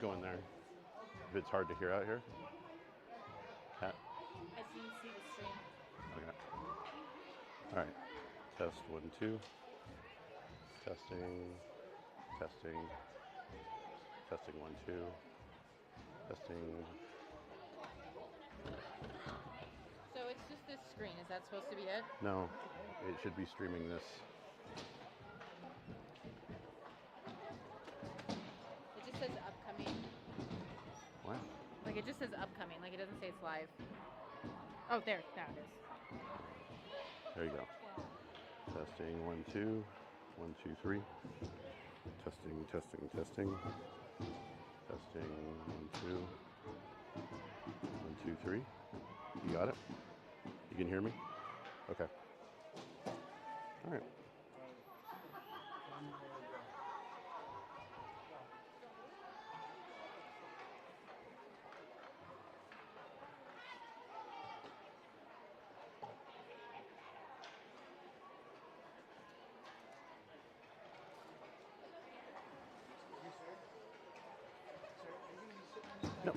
Go in there. If it's hard to hear out here. Cat. I didn't see the stream. Okay. All right. Test 1, 2. Testing. Testing. Testing 1, 2. Testing. So it's just this screen. Is that supposed to be it? No, it should be streaming this. It just says upcoming. What? Like it just says upcoming. Like it doesn't say it's live. Oh, there. Now it is. There you go. Testing 1, 2. 1, 2, 3. Testing, testing, testing. Testing 1, 2. 1, 2, 3. You got it? You can hear me? Okay. All right. No.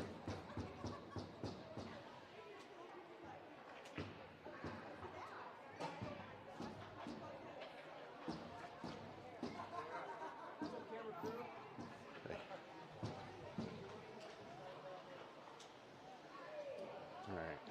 Okay. All right.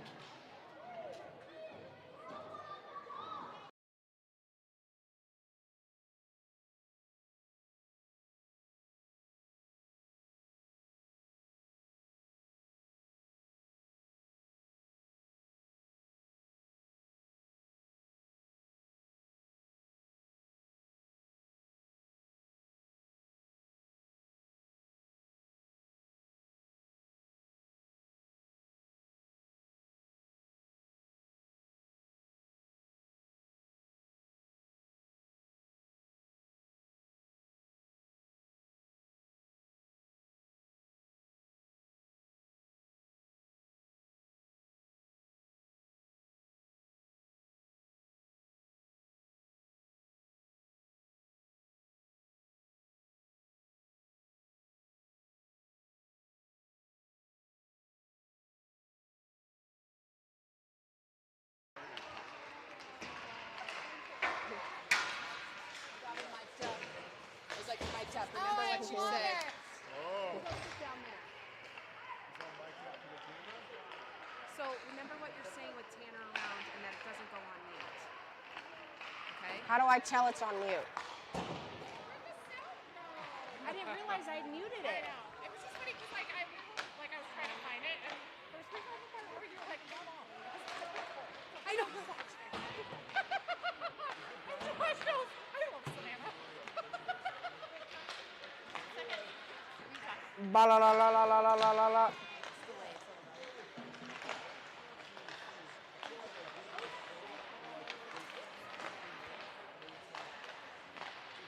It was like mic'd up. Remember what she said. So remember what you're saying with Tanner around and that it doesn't go on mute. Okay? How do I tell it's on mute? I didn't realize I had muted it. I know. It was just funny because I was trying to find it and there's people on the part where you were like, no. I know. And Josh goes, I love Savannah. Second. Ba la la la la la la la la la.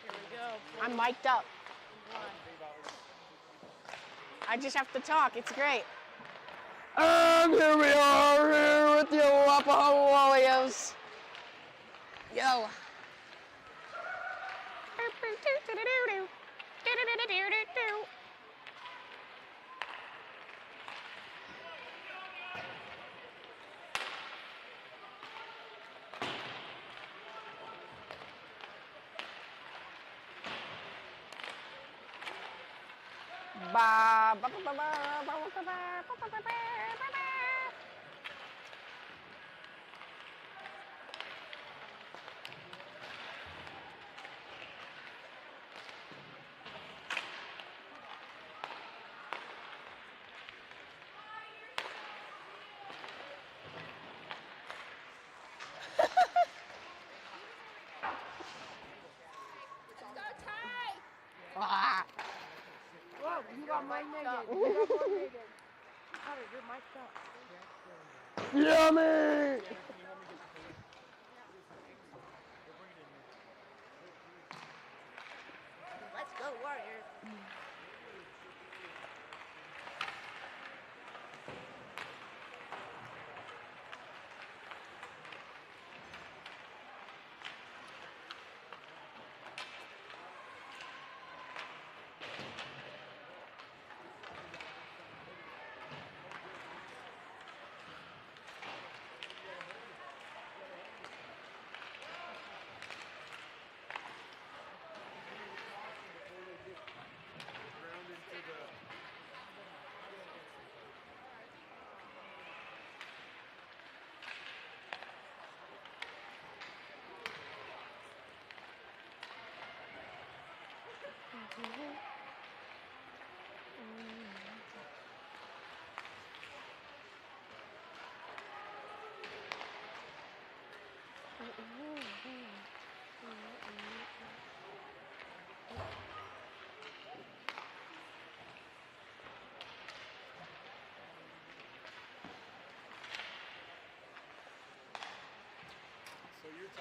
Here we go. I'm mic'd up. I just have to talk. It's great. And here we are here with the Arapahoe Warriors. Yo. Ba ba ba ba ba ba ba ba ba ba. Ah. Whoa, you got mic'd up. You got mic'd up. Tyler, you're mic'd up. Yummy! Let's go, Warriors.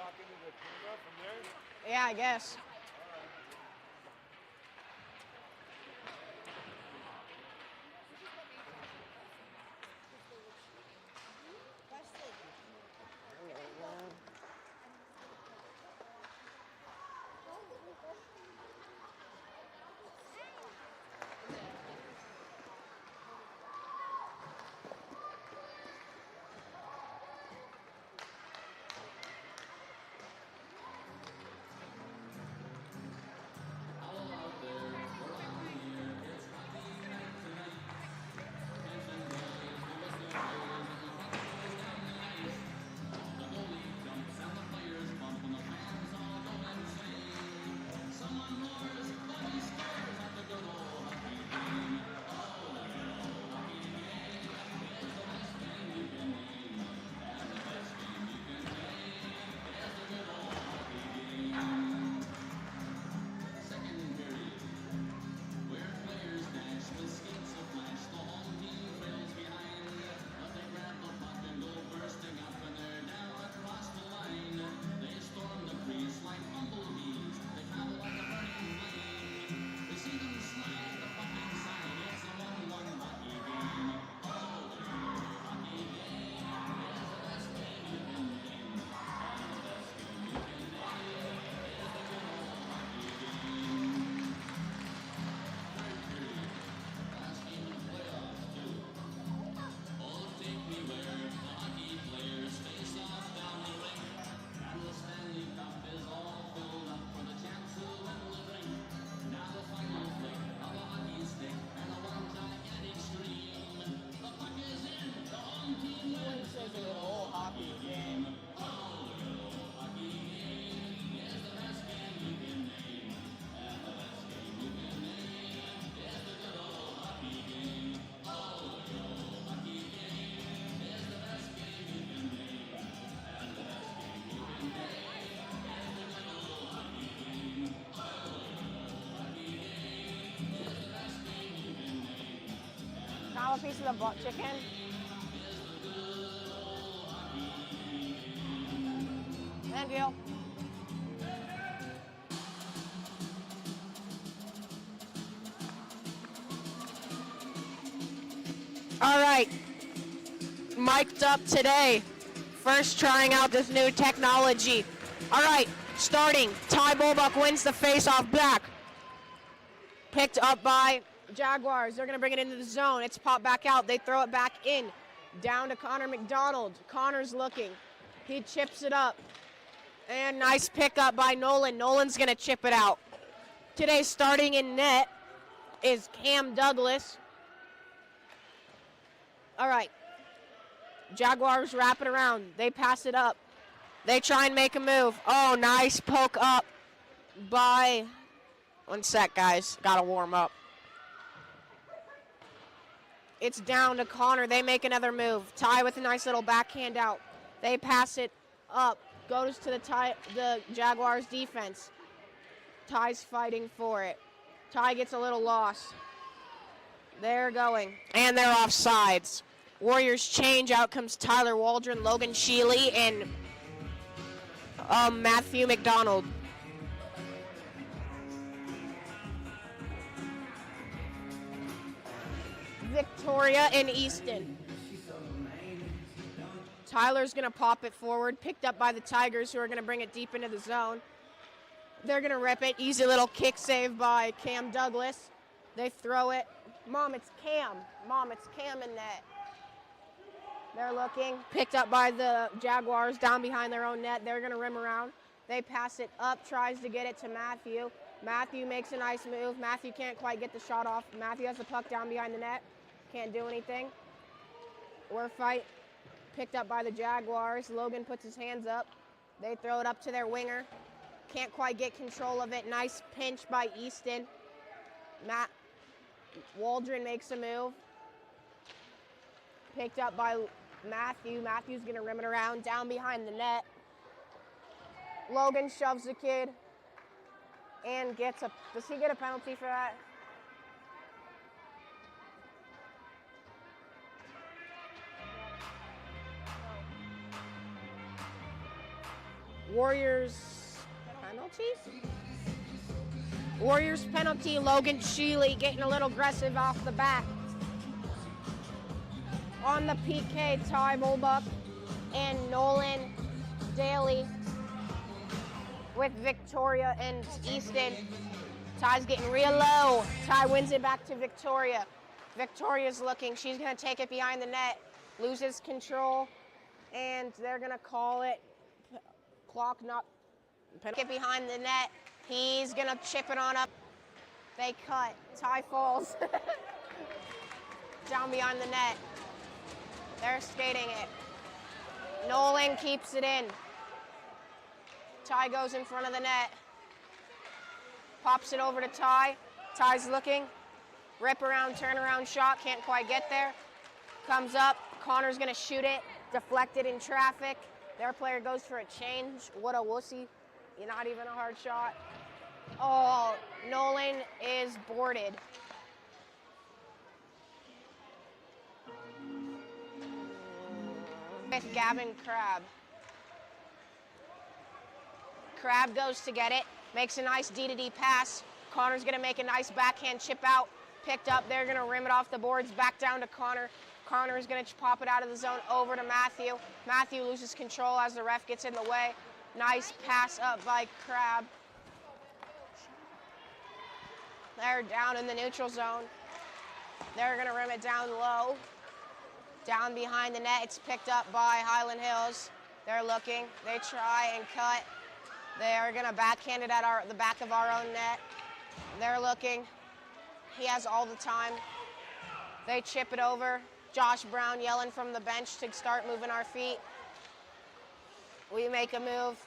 talking to the camera from there? Yeah, I guess. Now a piece of the butt chicken. Thank you. All right, mic'd up today. First trying out this new technology. All right, starting. Ty Bulbuck wins the face-off back. Picked up by Jaguars. They're going to bring it into the zone. It's popped back out. They throw it back in. Down to Connor McDonald. Connor's looking. He chips it up. And nice pickup by Nolan. Nolan's going to chip it out. Today starting in net is Cam Douglas. All right. Jaguars wrap it around. They pass it up. They try and make a move. Oh, nice poke up by... One sec, guys. Got to warm up. It's down to Connor. They make another move. Ty with a nice little backhand out. They pass it up. Goes to the Jaguars defense. Ty's fighting for it. Ty gets a little lost. They're going. And they're off sides. Warriors change. Out comes Tyler Waldron, Logan Sheely, and Matthew McDonald. Victoria and Easton. Tyler's going to pop it forward. Picked up by the Tigers, who are going to bring it deep into the zone. They're going to rip it. Easy little kick save by Cam Douglas. They throw it. Mom, it's Cam. Mom, it's Cam in net. They're looking. Picked up by the Jaguars down behind their own net. They're going to rim around. They pass it up, tries to get it to Matthew. Matthew makes a nice move. Matthew can't quite get the shot off. Matthew has the puck down behind the net. Can't do anything. We're fight. Picked up by the Jaguars. Logan puts his hands up. They throw it up to their winger. Can't quite get control of it. Nice pinch by Easton. Waldron makes a move. Picked up by Matthew. Matthew's going to rim it around down behind the net. Logan shoves the kid and gets a... Does he get a penalty for that? Warriors penalties? Warriors penalty, Logan Sheely getting a little aggressive off the bat. On the PK, Ty Mulbuck and Nolan Daly with Victoria and Easton. Ty's getting real low. Ty wins it back to Victoria. Victoria's looking. She's going to take it behind the net. Loses control. And they're going to call it clock not. Get behind the net. He's going to chip it on up. They cut. Ty falls. Down behind the net. They're skating it. Nolan keeps it in. Ty goes in front of the net. Pops it over to Ty. Ty's looking. Rip around, turn around shot. Can't quite get there. Comes up. Connor's going to shoot it. Deflected in traffic. Their player goes for a change. What a wussy. Not even a hard shot. Oh, Nolan is boarded. With Gavin Crabb. Crabb goes to get it, makes a nice D-to-D pass. Connor's gonna make a nice backhand chip out, picked up, they're gonna rim it off the boards, back down to Connor. Connor's gonna pop it out of the zone over to Matthew. Matthew loses control as the ref gets in the way. Nice pass up by Crabb. They're down in the neutral zone. They're gonna rim it down low. Down behind the net, it's picked up by Highland Hills. They're looking, they try and cut. They are gonna backhand it at the back of our own net. They're looking, he has all the time. They chip it over. Josh Brown yelling from the bench to start moving our feet. We make a move,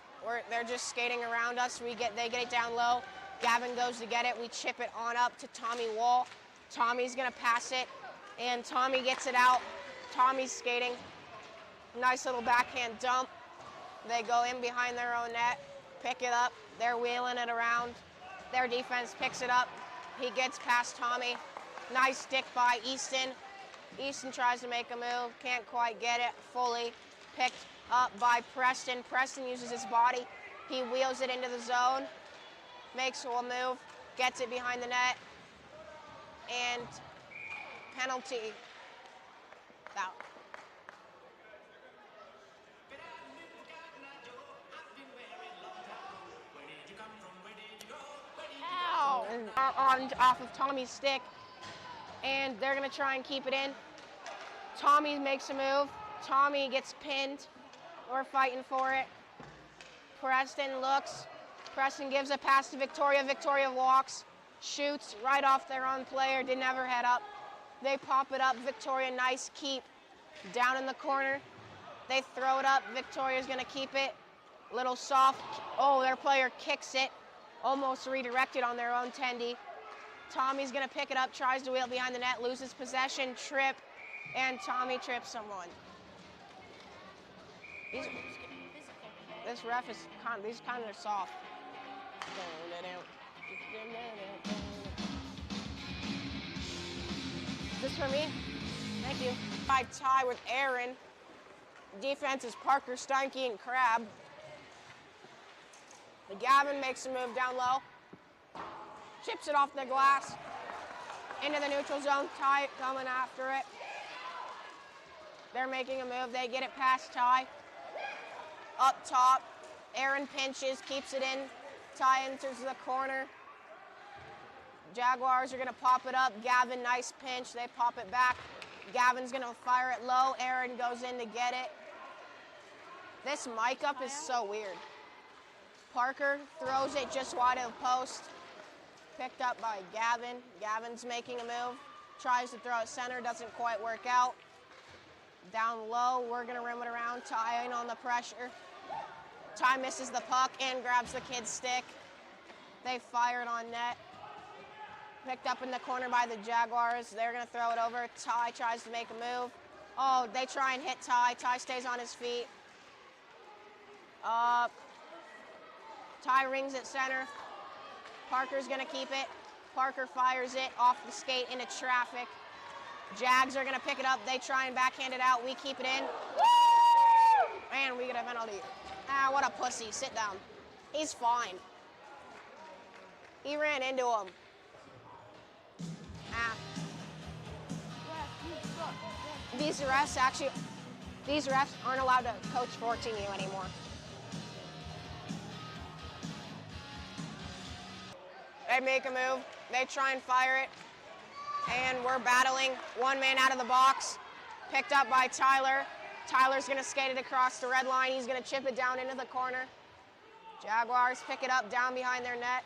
they're just skating around us. They get it down low. Gavin goes to get it, we chip it on up to Tommy Wall. Tommy's gonna pass it, and Tommy gets it out. Tommy's skating. Nice little backhand dump. They go in behind their own net, pick it up. They're wheeling it around. Their defense picks it up. He gets past Tommy. Nice stick by Easton. Easton tries to make a move, can't quite get it fully. Picked up by Preston. Preston uses his body. He wheels it into the zone, makes a move, gets it behind the net, and penalty. Foul. Ow! Off of Tommy's stick, and they're gonna try and keep it in. Tommy makes a move. Tommy gets pinned. We're fighting for it. Preston looks. Preston gives a pass to Victoria. Victoria walks, shoots right off their own player. Didn't ever head up. They pop it up. Victoria, nice keep. Down in the corner. They throw it up. Victoria's gonna keep it. Little soft. Oh, their player kicks it. Almost redirected on their own tendy. Tommy's gonna pick it up, tries to wheel behind the net, loses possession, trip, and Tommy trips someone. This ref is these kind of soft. Is this for me? Thank you. By Ty with Aaron. Defense is Parker, Steinke, and Crabb. Gavin makes a move down low. Chips it off the glass. Into the neutral zone. Ty coming after it. They're making a move. They get it past Ty. Up top. Aaron pinches, keeps it in. Ty enters the corner. Jaguars are going to pop it up. Gavin, nice pinch. They pop it back. Gavin's going to fire it low. Aaron goes in to get it. This mic up is so weird. Parker throws it just wide of the post. Picked up by Gavin. Gavin's making a move. Tries to throw it center, doesn't quite work out. Down low, we're going to rim it around. Ty in on the pressure. Ty misses the puck and grabs the kid's stick. They fire it on net. Picked up in the corner by the Jaguars. They're going to throw it over. Ty tries to make a move. Oh, they try and hit Ty. Ty stays on his feet. Ty rings at center. Parker's going to keep it. Parker fires it off the skate into traffic. Jags are going to pick it up. They try and backhand it out. We keep it in. And we get a penalty. Ah, what a pussy. Sit down. He's fine. He ran into him. Ah. These refs aren't allowed to coach 14U anymore. They make a move. They try and fire it. And we're battling. One man out of the box. Picked up by Tyler. Tyler's going to skate it across the red line. He's going to chip it down into the corner. Jaguars pick it up down behind their net.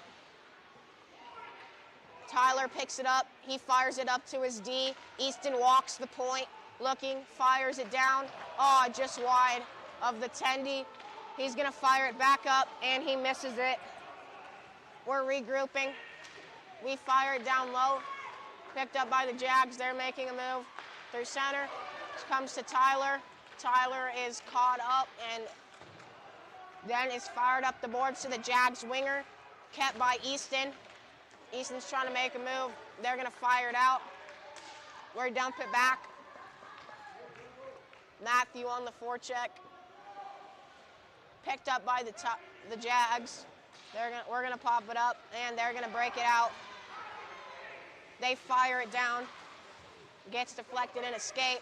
Tyler picks it up. He fires it up to his D. Easton walks the point, looking, fires it down. Oh, just wide of the 10D. He's going to fire it back up, and he misses it. We're regrouping. We fire it down low. Picked up by the Jags. They're making a move through center. Comes to Tyler. Tyler is caught up and then is fired up the boards to the Jags winger. Kept by Easton. Easton's trying to make a move. They're going to fire it out. We're dump it back. Matthew on the forecheck. Picked up by the Jags. We're going to pop it up, and they're going to break it out. They fire it down. Gets deflected and escape.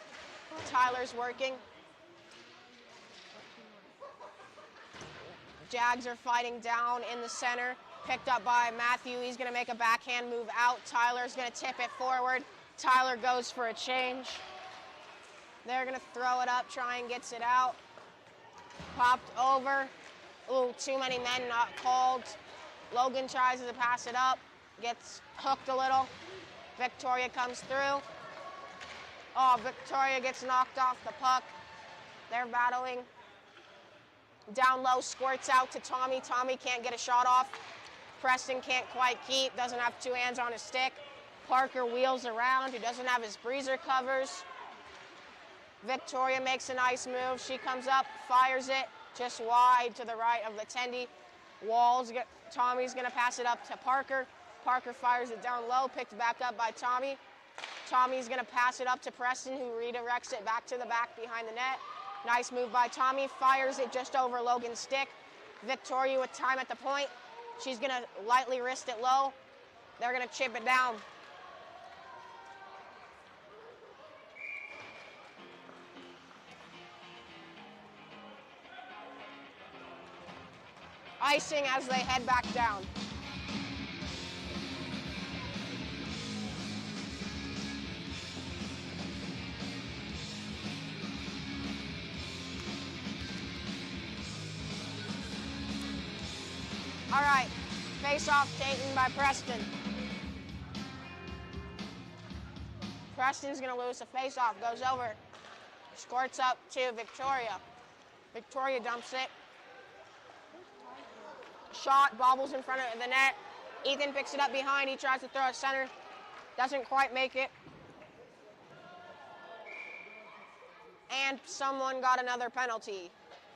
Tyler's working. Jags are fighting down in the center. Picked up by Matthew. He's going to make a backhand move out. Tyler's going to tip it forward. Tyler goes for a change. They're going to throw it up, try and gets it out. Popped over. Ooh, too many men not called. Logan tries to pass it up. Gets hooked a little. Victoria comes through. Oh, Victoria gets knocked off the puck. They're battling. Down low, squirts out to Tommy. Tommy can't get a shot off. Preston can't quite keep, doesn't have two hands on his stick. Parker wheels around, he doesn't have his breezer covers. Victoria makes a nice move. She comes up, fires it just wide to the right of the tendy. Tommy's gonna pass it up to Parker. Parker fires it down low, picked back up by Tommy. Tommy's gonna pass it up to Preston, who redirects it back to the back behind the net. Nice move by Tommy, fires it just over Logan's stick. Victoria with time at the point. She's gonna lightly wrist it low. They're gonna chip it down. Icing as they head back down. All right, face-off taken by Preston. Preston's gonna lose the face-off, goes over, squirts up to Victoria. Victoria dumps it. Shot, bobbles in front of the net. Ethan picks it up behind, he tries to throw it center. Doesn't quite make it. And someone got another penalty.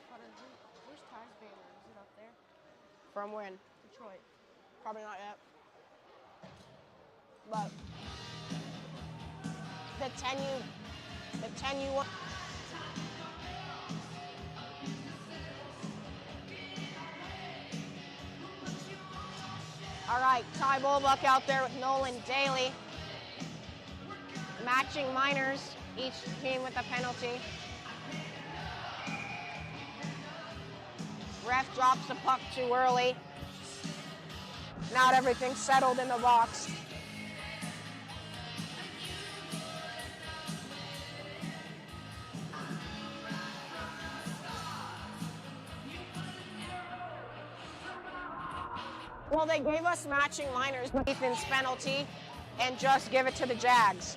Where's Ty's banner? Is it up there? From when? Detroit. Probably not yet. But the 10U one. All right, Ty Bulbuck out there with Nolan Daly. Matching minors, each team with a penalty. Ref drops the puck too early. Not everything's settled in the box. Well, they gave us matching minors with Ethan's penalty and just give it to the Jags.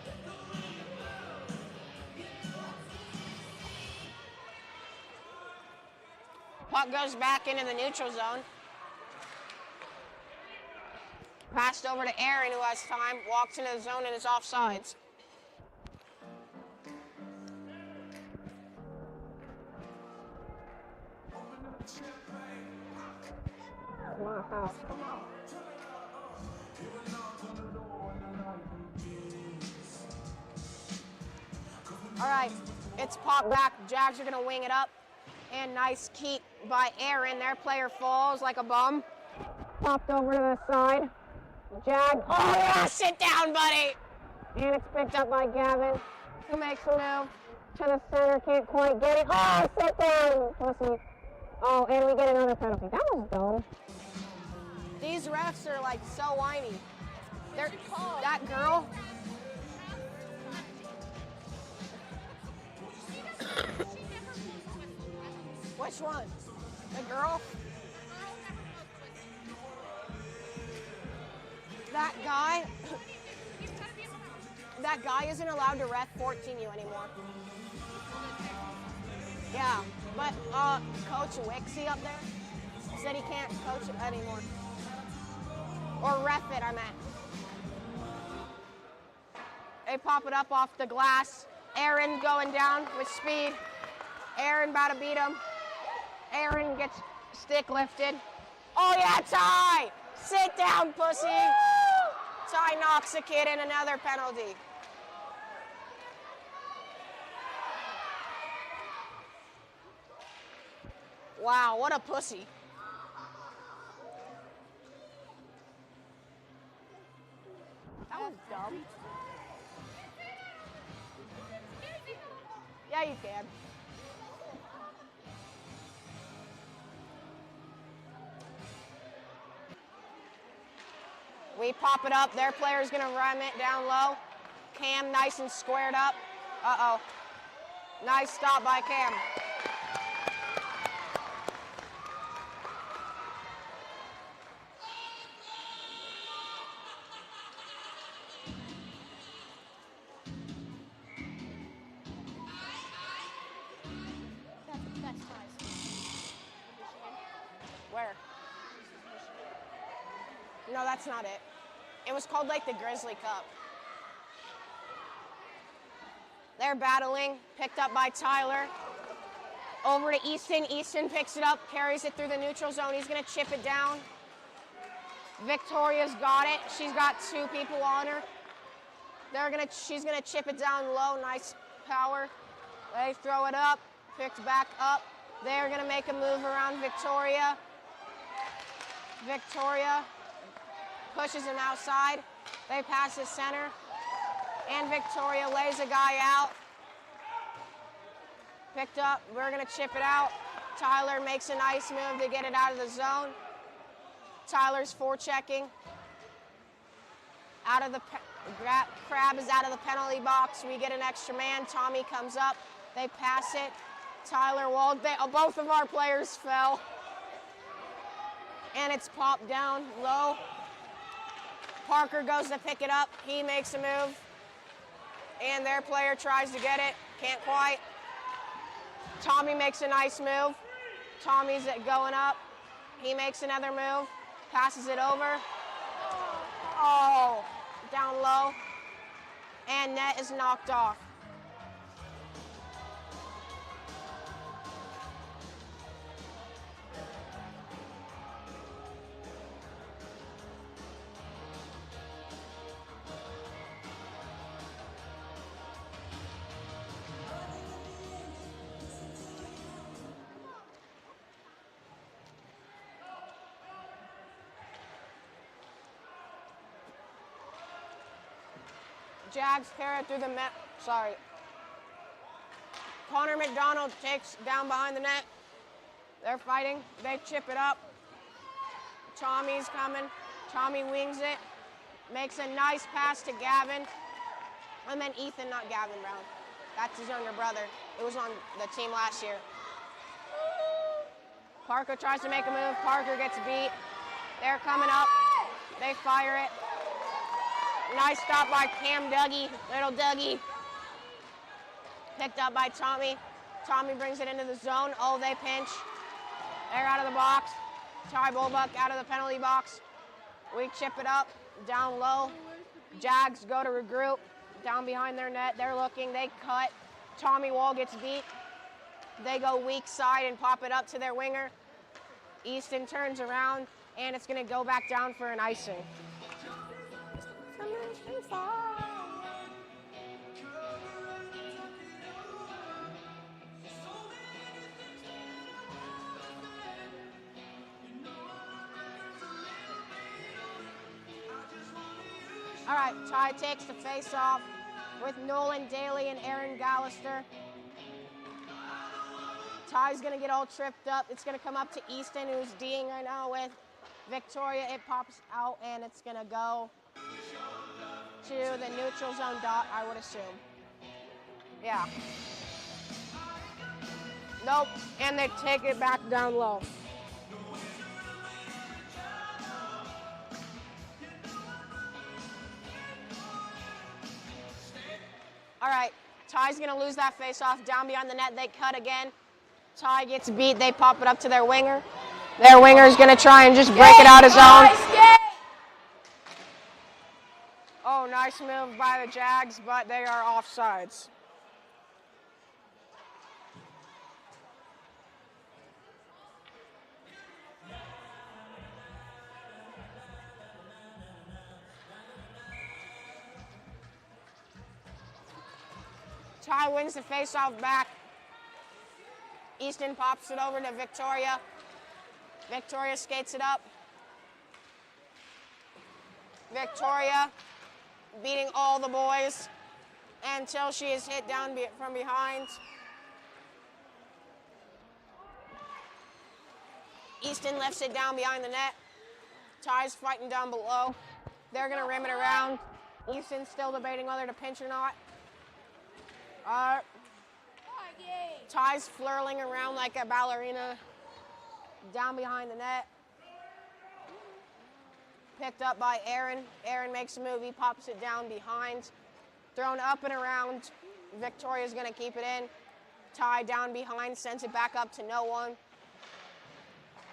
Puck goes back into the neutral zone. Passed over to Aaron, who has time, walks into the zone and is offsides. Wow. All right, it's popped back. Jags are going to wing it up. And nice keep by Aaron. Their player falls like a bum. Popped over to the side. Jag. Oh yeah, sit down, buddy. And it's picked up by Gavin, who makes a move to the center. Can't quite get it. Oh, sit down, pussy. Oh, and we get another penalty. That was dumb. These refs are like so whiny. They're that girl. Which one? The girl? That guy? That guy isn't allowed to ref 14U anymore. Yeah, but Coach Wixie up there said he can't coach it anymore. Or ref it, I meant. They pop it up off the glass. Aaron going down with speed. Aaron about to beat him. Aaron gets stick lifted. Oh yeah, Ty! Sit down, pussy! Ty knocks a kid in, another penalty. Wow, what a pussy. That was dumb. Yeah, you can. We pop it up. Their player's going to run it down low. Cam nice and squared up. Uh-oh. Nice stop by Cam. Where? No, that's not it. It was called like the Grizzly Cup. They're battling, picked up by Tyler. Over to Easton. Easton picks it up, carries it through the neutral zone. He's gonna chip it down. Victoria's got it. She's got two people on her. She's gonna chip it down low. Nice power. They throw it up, picked back up. They're gonna make a move around Victoria. Victoria pushes him outside. They pass the center. And Victoria lays a guy out. Picked up. We're going to chip it out. Tyler makes a nice move to get it out of the zone. Tyler's forechecking. Out of the Crab is out of the penalty box. We get an extra man. Tommy comes up. They pass it. Tyler walled. Both of our players fell. And it's popped down low. Parker goes to pick it up. He makes a move. And their player tries to get it. Can't quite. Tommy makes a nice move. Tommy's going up. He makes another move. Passes it over. Oh, down low. And net is knocked off. Jags carry it through the net. Sorry. Connor McDonald takes down behind the net. They're fighting. They chip it up. Tommy's coming. Tommy wings it. Makes a nice pass to Gavin. And then Ethan, not Gavin Brown. That's his younger brother. It was on the team last year. Parker tries to make a move. Parker gets beat. They're coming up. They fire it. Nice stop by Cam Dougie, little Dougie. Picked up by Tommy. Tommy brings it into the zone. Oh, they pinch. They're out of the box. Ty Bulbuck out of the penalty box. We chip it up, down low. Jags go to regroup, down behind their net. They're looking, they cut. Tommy Wall gets beat. They go weak side and pop it up to their winger. Easton turns around, and it's gonna go back down for an icing. All right, Ty takes the face off with Nolan Daly and Aaron Gallister. Ty's gonna get all tripped up. It's gonna come up to Easton, who's D'ing right now with Victoria. It pops out and it's gonna go to the neutral zone dot, I would assume. Yeah. Nope, and they take it back down low. All right, Ty's gonna lose that face-off down behind the net. They cut again. Ty gets beat. They pop it up to their winger. Their winger's gonna try and just break it out of zone. Oh, nice move by the Jags, but they are offsides. Ty wins the face-off back. Easton pops it over to Victoria. Victoria skates it up. Victoria beating all the boys until she is hit down from behind. Easton lifts it down behind the net. Ty's fighting down below. They're going to rim it around. Easton's still debating whether to pinch or not. Ty's flirling around like a ballerina down behind the net. Picked up by Aaron. Aaron makes a move. He pops it down behind. Thrown up and around. Victoria's going to keep it in. Ty down behind, sends it back up to no one.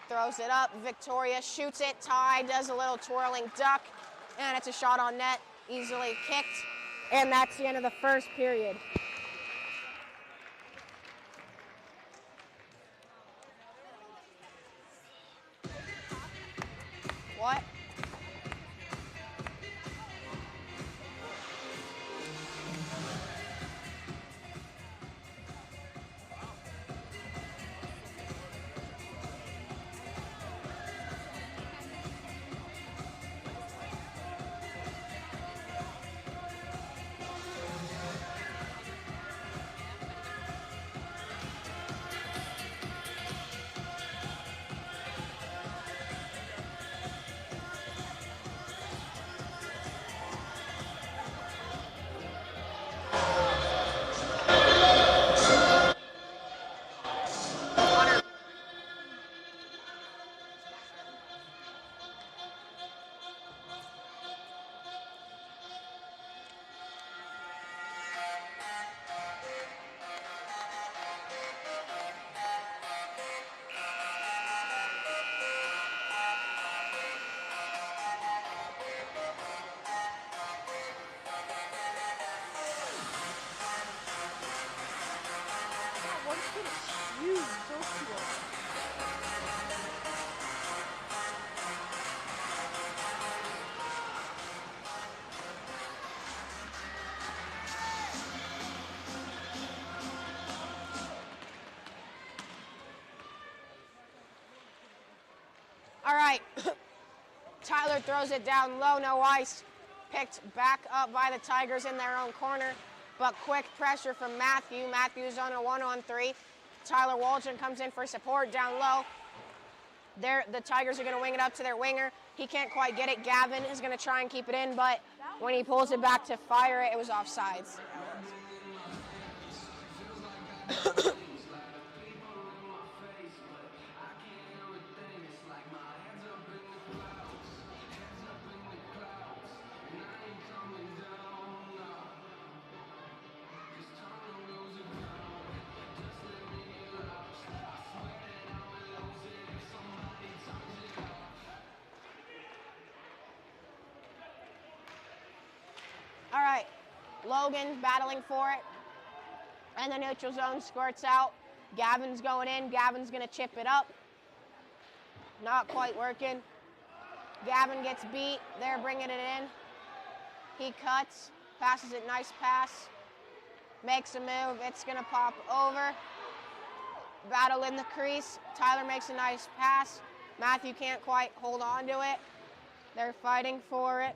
Throws it up. Victoria shoots it. Ty does a little twirling duck, and it's a shot on net. Easily kicked. And that's the end of the first period. What? All right. Tyler throws it down low, no ice. Picked back up by the Tigers in their own corner, but quick pressure from Matthew. Matthew's on a 1-on-3. Tyler Waldron comes in for support down low. The Tigers are going to wing it up to their winger. He can't quite get it. Gavin is going to try and keep it in, but when he pulls it back to fire it, it was offsides. All right, Logan battling for it, and the neutral zone squirts out. Gavin's going in. Gavin's going to chip it up. Not quite working. Gavin gets beat. They're bringing it in. He cuts, passes it, nice pass. Makes a move. It's going to pop over. Battle in the crease. Tyler makes a nice pass. Matthew can't quite hold on to it. They're fighting for it.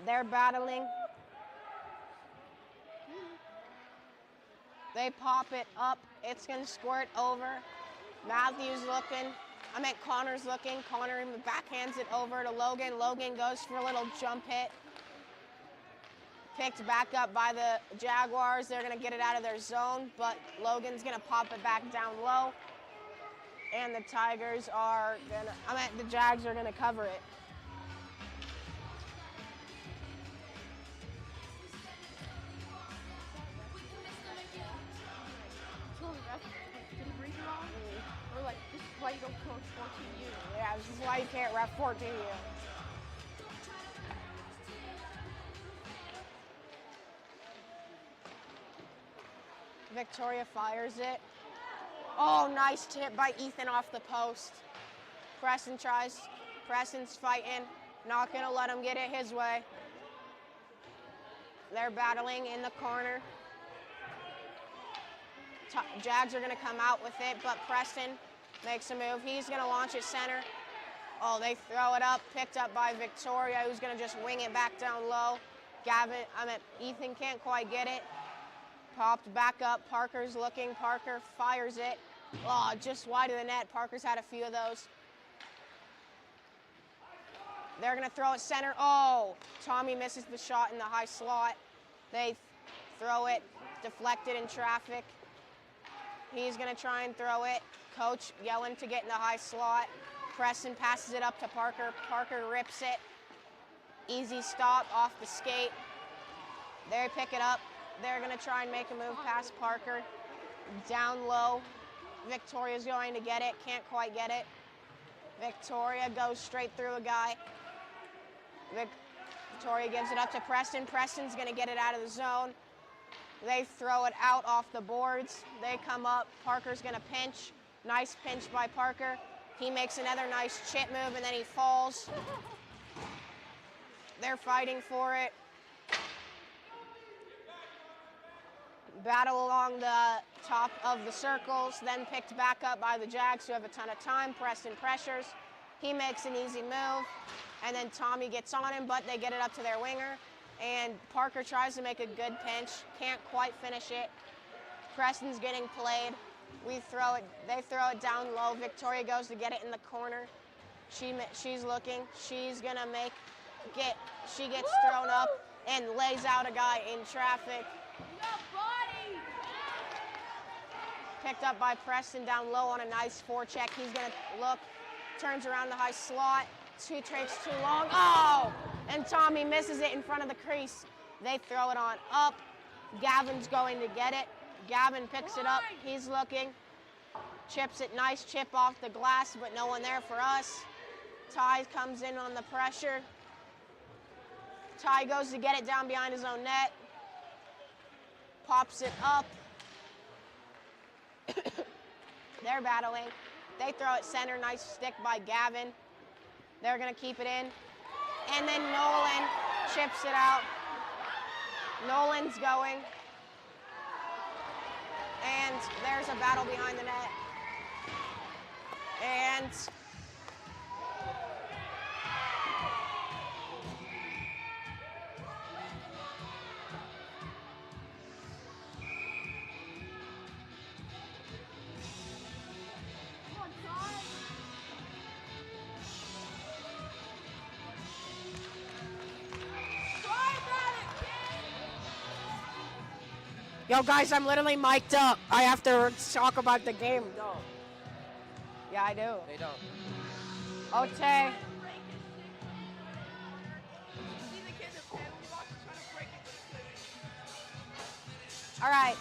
They're battling. They pop it up. It's going to squirt over. Matthew's looking. Connor's looking. Connor backhands it over to Logan. Logan goes for a little jump hit. Picked back up by the Jaguars. They're going to get it out of their zone, but Logan's going to pop it back down low. And the Tigers are going to, the Jags are going to cover it. Did he breathe wrong? Or like, this is why you don't coach 14U. Yeah, this is why you can't ref 14U. Victoria fires it. Oh, nice tip by Ethan off the post. Preston tries. Preston's fighting. Not going to let him get it his way. They're battling in the corner. Jags are going to come out with it, but Preston makes a move. He's going to launch it center. Oh, they throw it up. Picked up by Victoria, who's going to just wing it back down low. Ethan can't quite get it. Popped back up. Parker's looking. Parker fires it. Oh, just wide of the net. Parker's had a few of those. They're going to throw it center. Oh, Tommy misses the shot in the high slot. They throw it. Deflected in traffic. He's going to try and throw it. Coach yelling to get in the high slot. Preston passes it up to Parker. Parker rips it. Easy stop off the skate. They pick it up. They're going to try and make a move past Parker. Down low. Victoria's going to get it. Can't quite get it. Victoria goes straight through a guy. Victoria gives it up to Preston. Preston's going to get it out of the zone. They throw it out off the boards. They come up. Parker's going to pinch. Nice pinch by Parker. He makes another nice chip move, and then he falls. They're fighting for it. Battle along the top of the circles, then picked back up by the Jags, who have a ton of time. Preston pressures. He makes an easy move, and then Tommy gets on him, but they get it up to their winger. And Parker tries to make a good pinch. Can't quite finish it. Preston's getting played. They throw it down low. Victoria goes to get it in the corner. She's looking. She's gonna she gets thrown up and lays out a guy in traffic. Picked up by Preston down low on a nice forecheck. He's gonna look, turns around the high slot. Two takes too long. Oh! And Tommy misses it in front of the crease. They throw it on up. Gavin's going to get it. Gavin picks it up. He's looking. Chips it. Nice chip off the glass, but no one there for us. Ty comes in on the pressure. Ty goes to get it down behind his own net. Pops it up. They're battling. They throw it center. Nice stick by Gavin. They're going to keep it in. And then Nolan chips it out. Nolan's going. And there's a battle behind the net. And yo, guys, I'm literally mic'd up. I have to talk about the game. No, Yeah, I do. they don't. Ote. All right.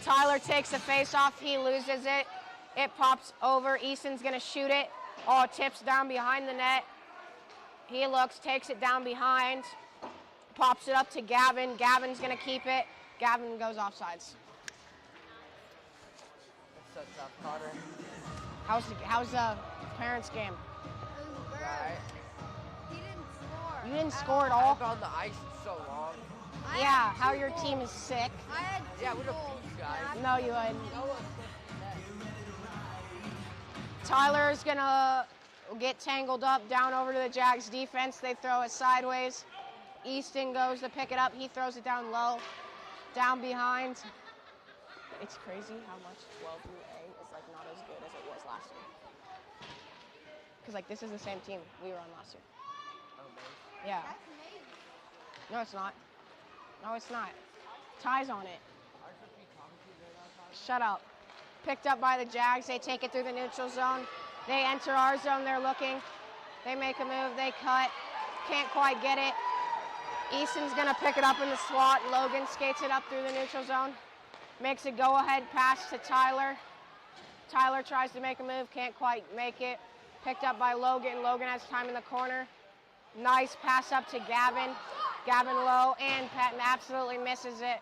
Tyler takes the face off. He loses it. It pops over. Easton's going to shoot it. Oh, tips down behind the net. He looks, takes it down behind. Pops it up to Gavin. Gavin's going to keep it. Gavin goes offsides. That's so tough, Connor. How's the parents' game? Right. He didn't score. You didn't score at all? I've been on the ice so long. Yeah, how your team is sick. I had two Yeah, we're the goals. Blues guys. No, you wouldn't. No one's pushing the net. Tyler's gonna get tangled up down over to the Jags defense. They throw it sideways. Easton goes to pick it up. He throws it down low, down behind. It's crazy how much 12A is like not as good as it was last year. Because like this is the same team we were on last year. Oh, Maize. Yeah. No, it's not. No, it's not. Ty's on it. Shut up. Picked up by the Jags. They take it through the neutral zone. They enter our zone. They're looking. They make a move. They cut. Can't quite get it. Easton's going to pick it up in the slot. Logan skates it up through the neutral zone. Makes a go-ahead pass to Tyler. Tyler tries to make a move. Can't quite make it. Picked up by Logan. Logan has time in the corner. Nice pass up to Gavin. Gavin low, and Patton absolutely misses it.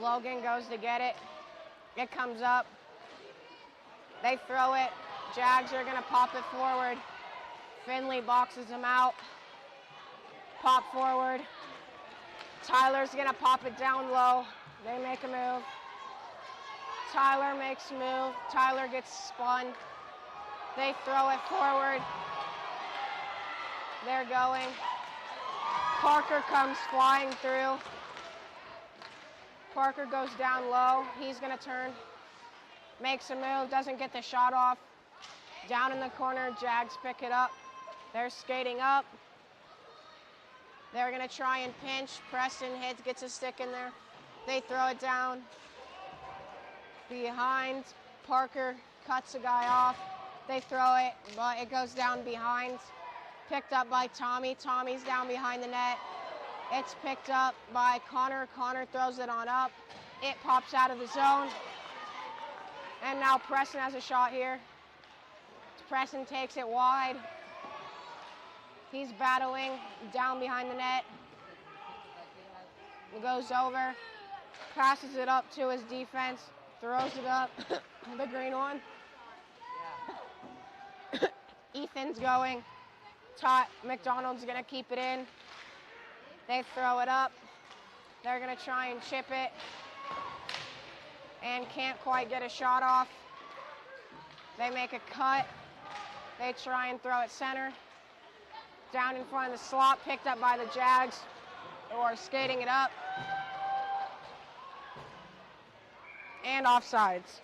Logan goes to get it. It comes up. They throw it. Jags are going to pop it forward. Finley boxes him out. Pop forward. Tyler's going to pop it down low. They make a move. Tyler makes a move. Tyler gets spun. They throw it forward. They're going. Parker comes flying through. Parker goes down low. He's going to turn. Makes a move. Doesn't get the shot off. Down in the corner. Jags pick it up. They're skating up. They're going to try and pinch. Preston hits, gets a stick in there. They throw it down. Behind. Parker cuts a guy off. They throw it, but it goes down behind. Picked up by Tommy. Tommy's down behind the net. It's picked up by Connor. Connor throws it on up. It pops out of the zone. And now Preston has a shot here. Preston takes it wide. He's battling down behind the net. He goes over, passes it up to his defense, throws it up. The green one. Ethan's going. McDonald's gonna keep it in. They throw it up. They're gonna try and chip it. And can't quite get a shot off. They make a cut. They try and throw it center. Down in front of the slot, picked up by the Jags, who are skating it up. And offsides.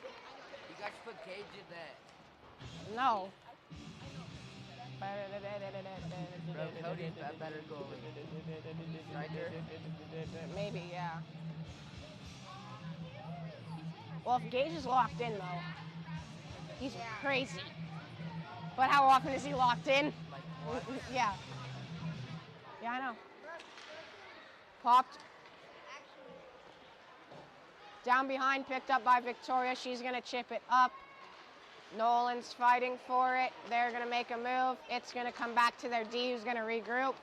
You guys put Cage in that. No. Bro, Cody's a better goalie. Striker. Maybe, yeah. Well, if Gage is locked in, though, he's crazy. But how often is he locked in? Like what? Yeah. Yeah, I know. Popped. Down behind, picked up by Victoria. She's going to chip it up. Nolan's fighting for it. They're going to make a move. It's going to come back to their D, who's going to regroup.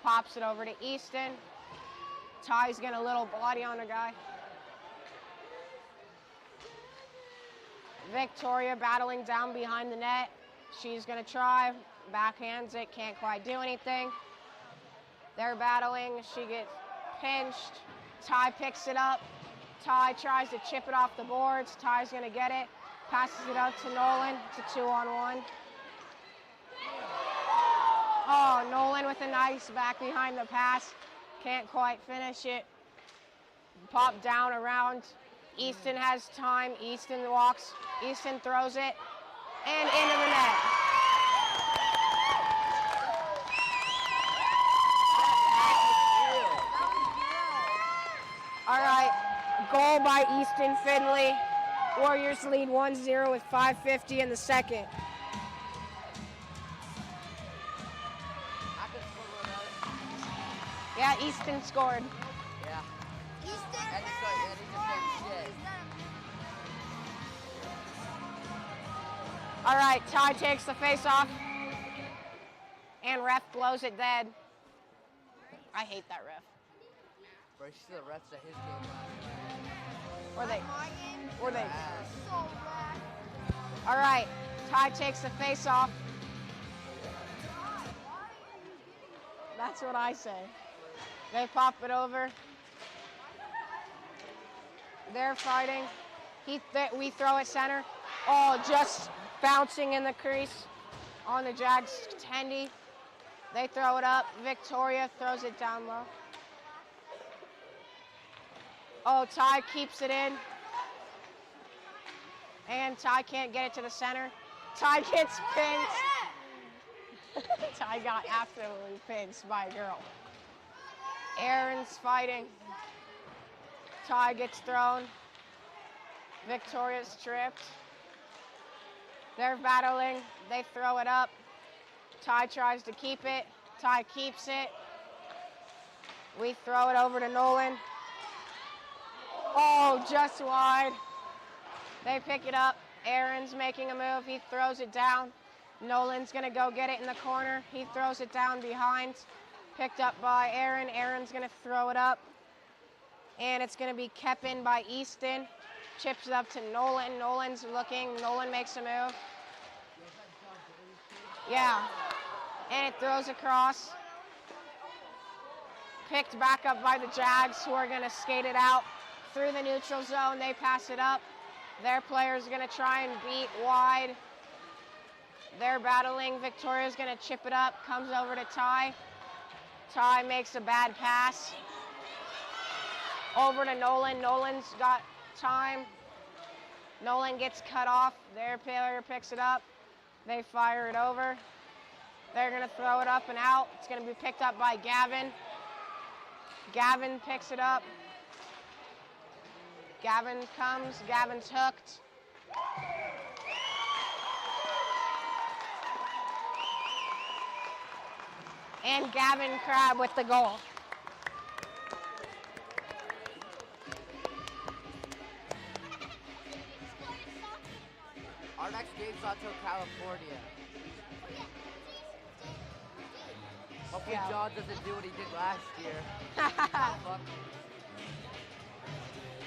Pops it over to Easton. Ty's going to little body on a guy. Victoria battling down behind the net. She's going to try. Backhands it. Can't quite do anything. They're battling. She gets pinched. Ty picks it up. Ty tries to chip it off the boards. Ty's going to get it. Passes it out to Nolan. It's a 2-on-1. Oh, Nolan with a nice back behind the pass. Can't quite finish it. Pop down around. Easton has time. Easton walks. Easton throws it. And into the net. All right. Goal by Easton Finley. Warriors lead 1-0 with 5:50 in the second. I could score one out. Yeah, Easton scored. Yeah. And he just shit. All right, Ty takes the face off. And ref blows it dead. I hate that ref. Bro, she's the refs at his game last night. Or they. All right, Ty takes the face off. That's what I say. They pop it over. They're fighting. We throw it center. Oh, just bouncing in the crease on the Jags' tendy. They throw it up. Victoria throws it down low. Oh, Ty keeps it in. And Ty can't get it to the center. Ty gets pinched. Ty got absolutely pinched by a girl. Aaron's fighting. Ty gets thrown. Victoria's tripped. They're battling. They throw it up. Ty tries to keep it. Ty keeps it. We throw it over to Nolan. Oh, just wide. They pick it up. Aaron's making a move. He throws it down. Nolan's going to go get it in the corner. He throws it down behind. Picked up by Aaron. Aaron's going to throw it up. And it's going to be kept in by Easton. Chips it up to Nolan. Nolan's looking. Nolan makes a move. Yeah. And it throws across. Picked back up by the Jags, who are going to skate it out through the neutral zone. They pass it up. Their player's going to try and beat wide. They're battling. Victoria's going to chip it up. Comes over to Ty. Ty makes a bad pass. Over to Nolan. Nolan's got time. Nolan gets cut off. Their player picks it up. They fire it over. They're going to throw it up and out. It's going to be picked up by Gavin. Gavin picks it up. Gavin comes. Gavin's hooked. And Gavin Crabb with the goal. Our next game's not till California. Hopefully Yeah. John doesn't do what he did last year. Fuck.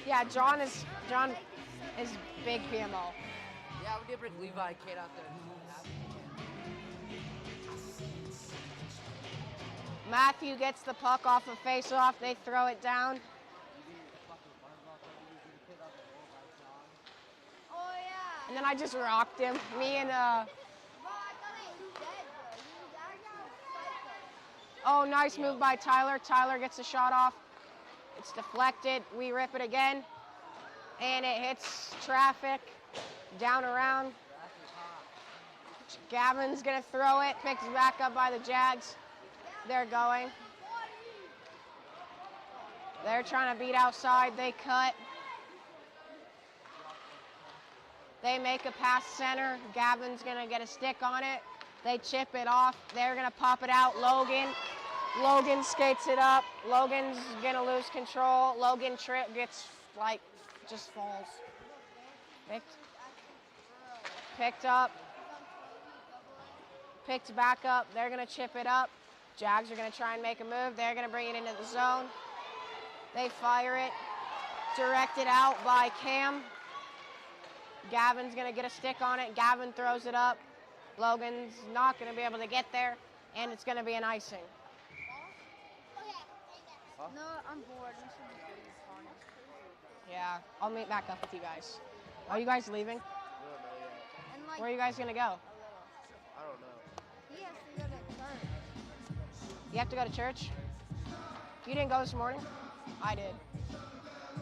Yeah, John is big PMO. Yeah, we did bring Levi Kid out there. Matthew gets the puck off a face-off. They throw it down. Oh yeah. And then I just rocked him. Me and Bro, I thought he was dead, bro. He was actually psycho. oh, nice move by Tyler. Tyler gets a shot off. It's deflected. We rip it again. And it hits traffic. Down around. Gavin's going to throw it. Picked back up by the Jags. They're going. They're trying to beat outside. They cut. They make a pass center. Gavin's going to get a stick on it. They chip it off. They're going to pop it out. Logan skates it up. Logan's going to lose control. Logan gets, just falls. Picked up. Picked back up. They're going to chip it up. Jags are going to try and make a move. They're going to bring it into the zone. They fire it. Directed out by Cam. Gavin's going to get a stick on it. Gavin throws it up. Logan's not going to be able to get there, and it's going to be an icing. No, I'm bored. We should be doing this fun. Yeah, I'll meet back up with you guys. Are you guys leaving? We don't know yet. And like, Where are you guys going to go? I don't know. he has to go to church. You have to go to church? You didn't go this morning? I did.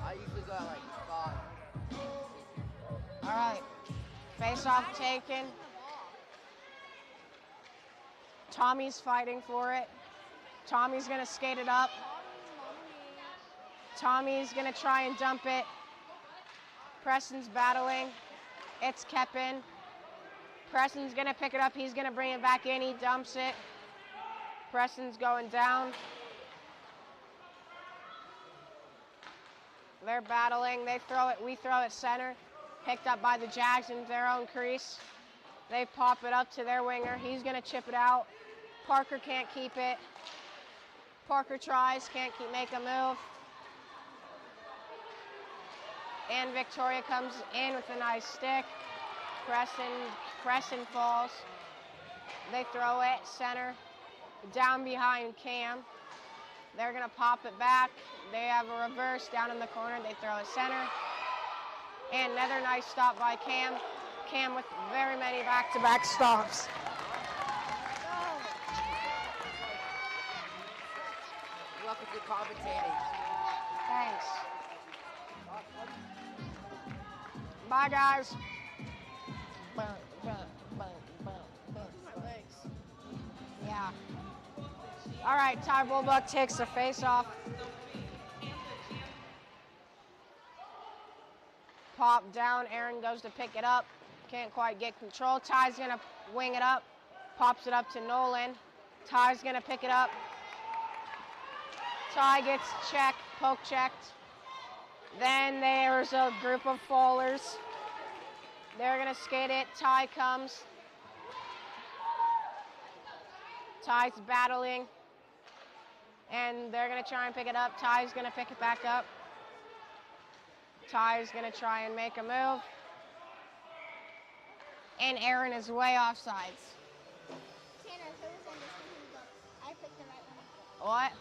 I usually go at like 5. All right. Face-off taken. Tommy's fighting for it. Tommy's going to skate it up. Tommy's going to try and dump it. Preston's battling. It's kept in. Preston's going to pick it up. He's going to bring it back in. He dumps it. Preston's going down. They're battling. They throw it. We throw it center. Picked up by the Jags in their own crease. They pop it up to their winger. He's going to chip it out. Parker can't keep it. Parker tries, can't make a move. And Victoria comes in with a nice stick. Preston falls. They throw it center, down behind Cam. They're going to pop it back. They have a reverse down in the corner. They throw it center. And another nice stop by Cam. Cam with very many back-to-back stops. luck with your commentating. Thanks. Bye, guys. My legs. Yeah. All right, Ty Bulbuck takes the face off. Pop down, Aaron goes to pick it up. Can't quite get control. Ty's gonna wing it up. Pops it up to Nolan. Ty's gonna pick it up. Ty gets checked, poke checked. Then there's a group of fallers. They're gonna skate it. Ty comes. Ty's battling. And they're gonna try and pick it up. Ty's gonna pick it back up. Ty's gonna try and make a move. And Aaron is way offsides. Tanner, who was in this one? Who looked? I picked the right one. What?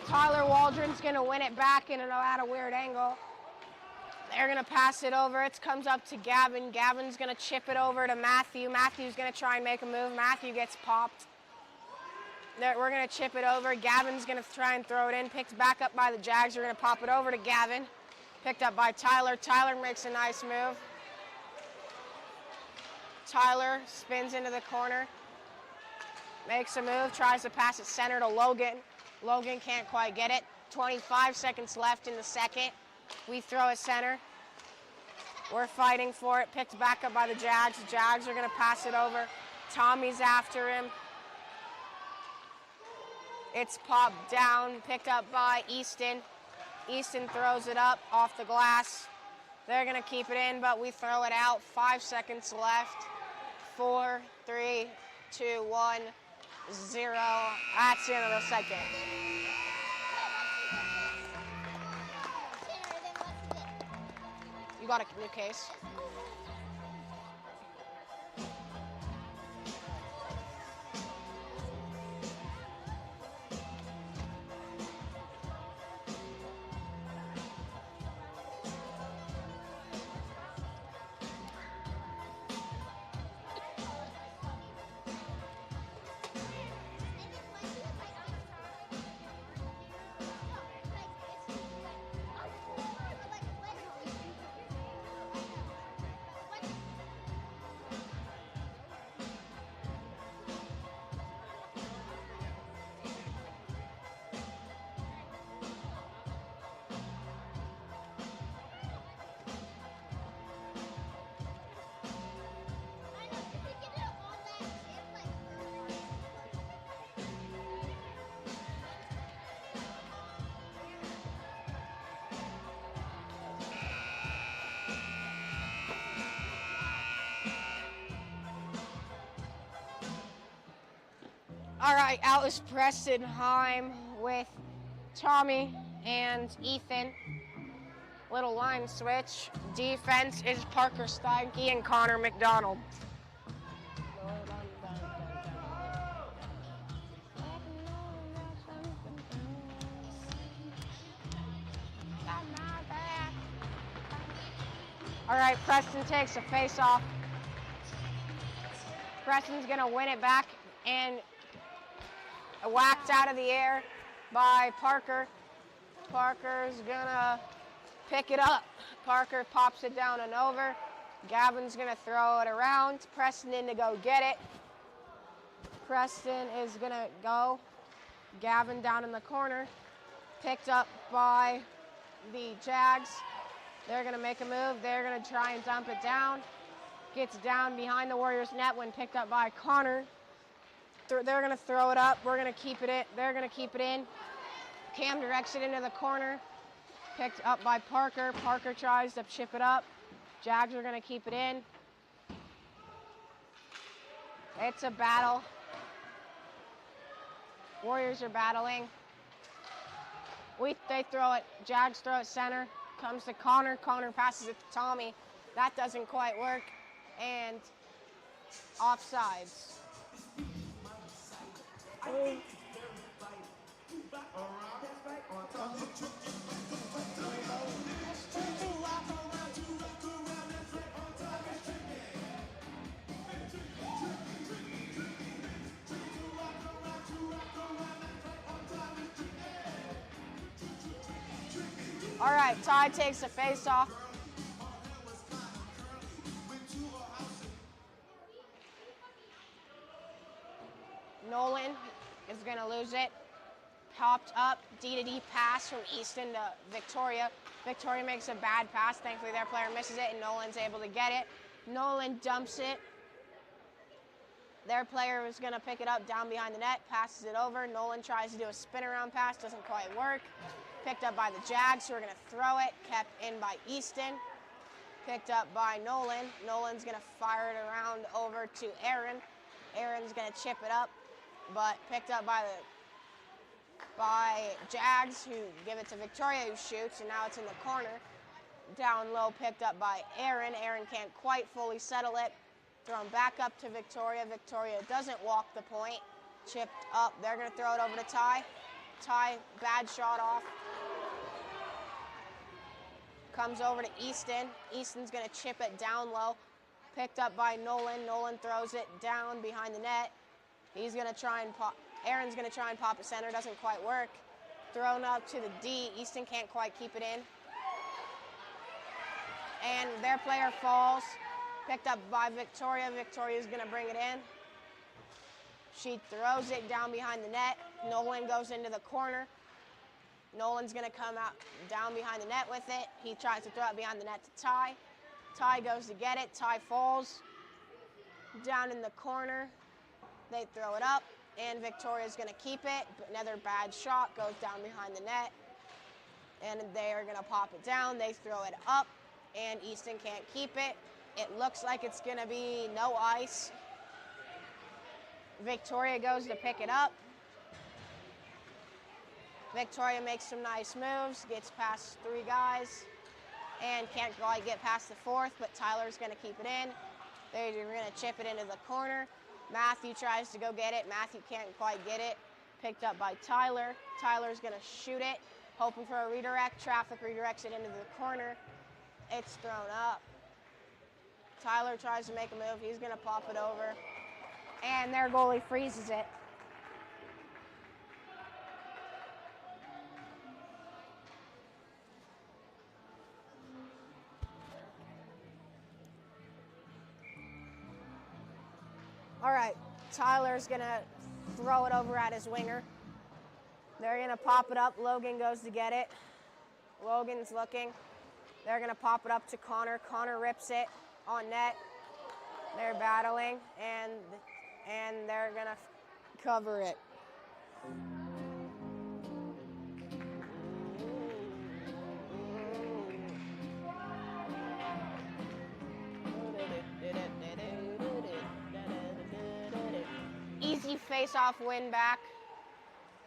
Tyler Waldron's gonna win it back in at a weird angle. They're gonna pass it over. It comes up to Gavin. Gavin's gonna chip it over to Matthew. Matthew's gonna try and make a move. Matthew gets popped. We're gonna chip it over. Gavin's gonna try and throw it in. Picked back up by the Jags. We're gonna pop it over to Gavin. Picked up by Tyler. Tyler makes a nice move. Tyler spins into the corner. Makes a move. Tries to pass it center to Logan. Logan can't quite get it. 25 seconds left in the second. We throw it center. We're fighting for it. Picked back up by the Jags. The Jags are going to pass it over. Tommy's after him. It's popped down. Picked up by Easton. Easton throws it up off the glass. They're going to keep it in, but we throw it out. 5 seconds left. 4, 3, 2, 1, 0. That's the end of the second. Tanner, then what's it? You got a new case? All right, out is Preston Heim with Tommy and Ethan. Little line switch. Defense is Parker Steinke and Connor McDonald. All right, Preston takes a face-off. Preston's gonna win it back and whacked out of the air by Parker. Parker's gonna pick it up. Parker pops it down and over. Gavin's gonna throw it around. Preston in to go get it. Preston is gonna go. Gavin down in the corner. Picked up by the Jags. They're gonna make a move. They're gonna try and dump it down. Gets down behind the Warriors net when picked up by Connor. They're going to throw it up. We're going to keep it in. They're going to keep it in. Cam directs it into the corner. Picked up by Parker. Parker tries to chip it up. Jags are going to keep it in. It's a battle. Warriors are battling. They throw it. Jags throw it center. Comes to Connor. Connor passes it to Tommy. That doesn't quite work. And offsides. All right, Ty takes the face off. Nolan is going to lose it. Popped up, D-to-D pass from Easton to Victoria. Victoria makes a bad pass. Thankfully, their player misses it, and Nolan's able to get it. Nolan dumps it. Their player was going to pick it up down behind the net, passes it over. Nolan tries to do a spin around pass, doesn't quite work. Picked up by the Jags, who are going to throw it. Kept in by Easton. Picked up by Nolan. Nolan's going to fire it around over to Aaron. Aaron's going to chip it up, but picked up by Jags, who give it to Victoria, who shoots, and now it's in the corner. Down low, picked up by Aaron. Aaron can't quite fully settle it. Thrown back up to Victoria. Victoria doesn't walk the point. Chipped up. They're going to throw it over to Ty. Ty, bad shot off. Comes over to Easton. Easton's going to chip it down low. Picked up by Nolan. Nolan throws it down behind the net. He's going to try and pop. Aaron's going to try and pop a center. Doesn't quite work. Thrown up to the D. Easton can't quite keep it in. And their player falls. Picked up by Victoria. Victoria's going to bring it in. She throws it down behind the net. Nolan goes into the corner. Nolan's going to come out down behind the net with it. He tries to throw it behind the net to Ty. Ty goes to get it. Ty falls down in the corner. They throw it up, and Victoria's going to keep it. But another bad shot goes down behind the net, and they are going to pop it down. They throw it up, and Easton can't keep it. It looks like it's going to be no ice. Victoria goes to pick it up. Victoria makes some nice moves, gets past three guys, and can't quite get past the fourth, but Tyler's going to keep it in. They're going to chip it into the corner. Matthew tries to go get it. Matthew can't quite get it. Picked up by Tyler. Tyler's going to shoot it, hoping for a redirect. Traffic redirects it into the corner. It's thrown up. Tyler tries to make a move. He's going to pop it over, and their goalie freezes it. All right, Tyler's going to throw it over at his winger. They're going to pop it up. Logan goes to get it. Logan's looking. They're going to pop it up to Connor. Connor rips it on net. They're battling, and they're going to cover it. Easy face-off win back.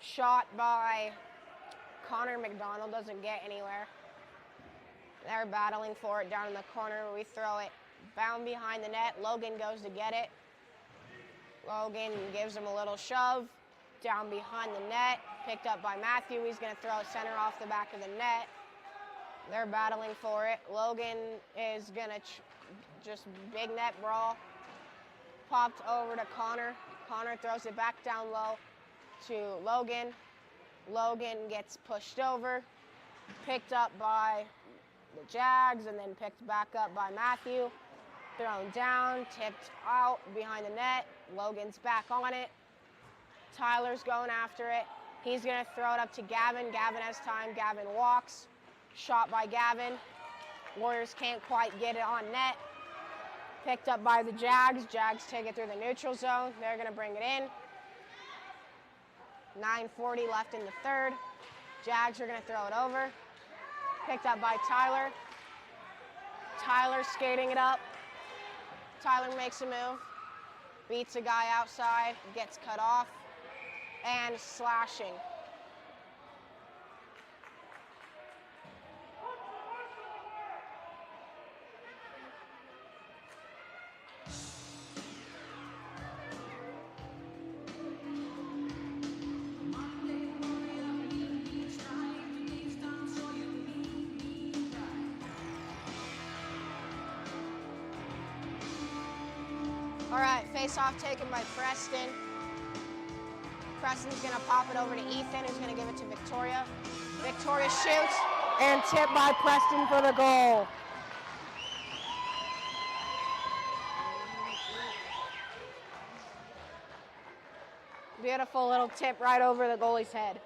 Shot by Connor McDonald, doesn't get anywhere. They're battling for it down in the corner. We throw it bound behind the net. Logan goes to get it. Logan gives him a little shove down behind the net. Picked up by Matthew. He's going to throw it center off the back of the net. They're battling for it. Logan is going to just big net brawl. Popped over to Connor. Connor throws it back down low to Logan. Logan gets pushed over. Picked up by the Jags, and then picked back up by Matthew. Thrown down, tipped out behind the net. Logan's back on it. Tyler's going after it. He's going to throw it up to Gavin. Gavin has time. Gavin walks. Shot by Gavin. Warriors can't quite get it on net. Picked up by the Jags. Jags take it through the neutral zone. They're going to bring it in. 9:40 left in the third. Jags are going to throw it over. Picked up by Tyler. Tyler skating it up. Tyler makes a move. Beats a guy outside. Gets cut off. And slashing. All right, face-off taken by Preston. Preston's gonna pop it over to Ethan, who's gonna give it to Victoria. Victoria shoots, and tipped by Preston for the goal. Beautiful little tip right over the goalie's head.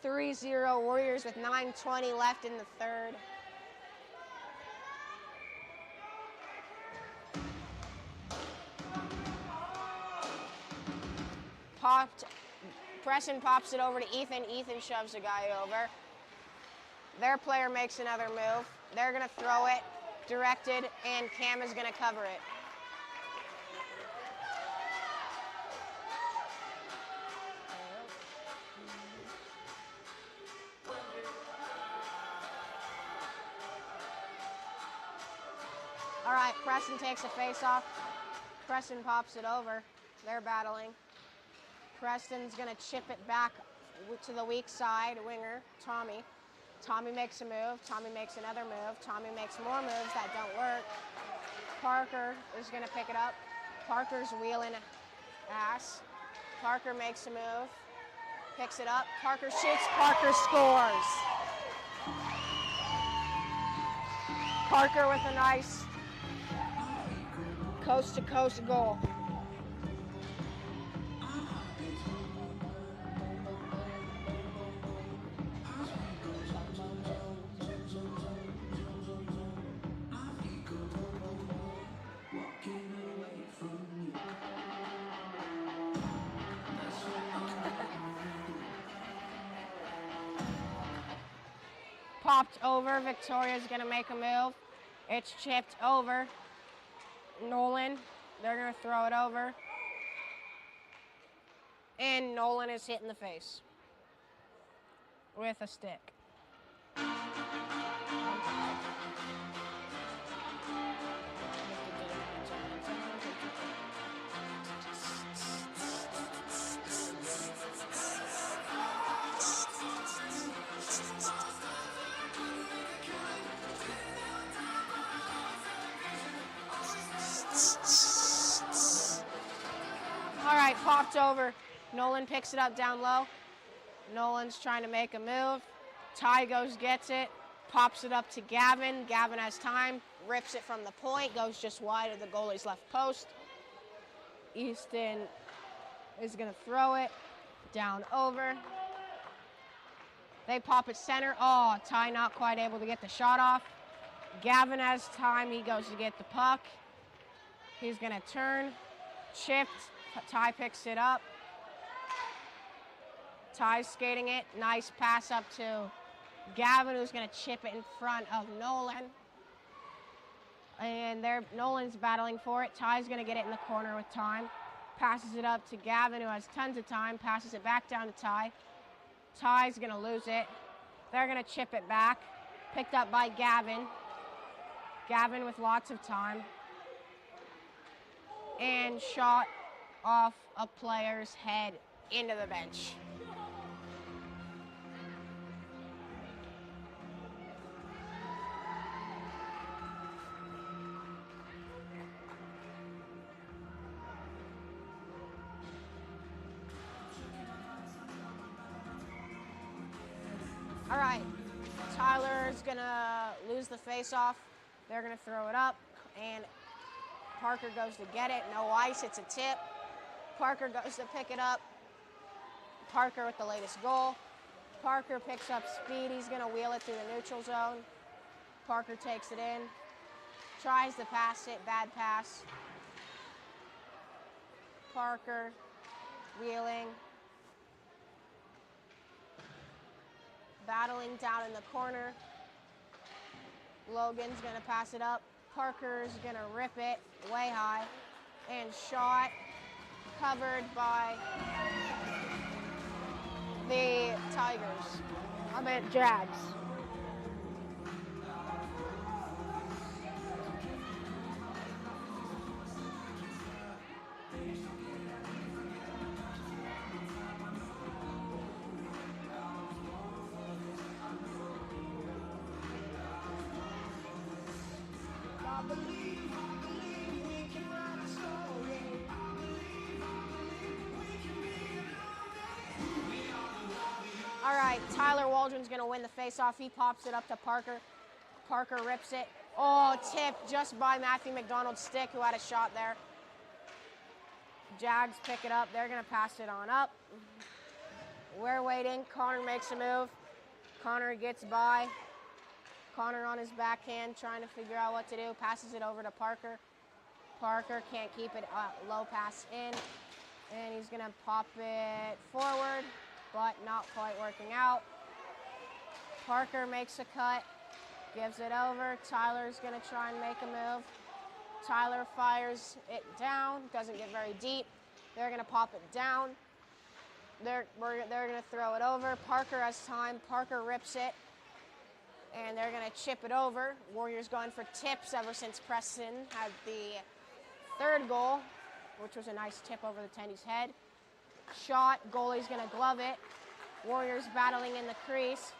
3-0 Warriors with 9:20 left in the third. Preston pops it over to Ethan. Ethan shoves the guy over. Their player makes another move. They're gonna throw it, directed, and Cam is gonna cover it. All right, Preston takes a face-off. Preston pops it over. They're battling. Preston's gonna chip it back to the weak side winger, Tommy. Tommy makes a move. Tommy makes another move. Tommy makes more moves that don't work. Parker is gonna pick it up. Parker's wheeling ass. Parker makes a move. Picks it up. Parker shoots. Parker scores. Parker with a nice coast-to-coast goal. Popped over. Victoria's gonna make a move. It's chipped over. Nolan, they're gonna throw it over. And Nolan is hit in the face with a stick. All right, popped over. Nolan picks it up down low. Nolan's trying to make a move. Ty goes, gets it, pops it up to Gavin. Gavin has time, rips it from the point, goes just wide of the goalie's left post. Easton is gonna throw it down over. They pop it center. Oh, Ty not quite able to get the shot off. Gavin has time, he goes to get the puck. He's gonna turn, chipped. Ty picks it up. Ty's skating it. Nice pass up to Gavin, who's going to chip it in front of Nolan. And Nolan's battling for it. Ty's going to get it in the corner with time. Passes it up to Gavin, who has tons of time. Passes it back down to Ty. Ty's going to lose it. They're going to chip it back. Picked up by Gavin. Gavin with lots of time. And shot off a player's head into the bench. All right, Tyler's gonna lose the face-off. They're gonna throw it up, and Parker goes to get it. No ice, it's a tip. Parker goes to pick it up. Parker with the latest goal. Parker picks up speed. He's gonna wheel it through the neutral zone. Parker takes it in. Tries to pass it, bad pass. Parker wheeling. Battling down in the corner. Logan's gonna pass it up. Parker's gonna rip it way high. And shot, covered by the Tigers. I meant Jags. right, Tyler Waldron's going to win the face-off. He pops it up to Parker. Parker rips it. Oh, tipped just by Matthew McDonald's stick, who had a shot there. Jags pick it up. They're going to pass it on up. We're waiting. Connor makes a move. Connor gets by. Connor on his backhand, trying to figure out what to do. Passes it over to Parker. Parker can't keep it low pass in. And he's going to pop it forward, but not quite working out. Parker makes a cut, gives it over. Tyler's going to try and make a move. Tyler fires it down, doesn't get very deep. They're going to pop it down. They're going to throw it over. Parker has time. Parker rips it, and they're going to chip it over. Warriors going for tips ever since Preston had the third goal, which was a nice tip over the tendy's head. Shot, goalie's going to glove it. Warriors battling in the crease.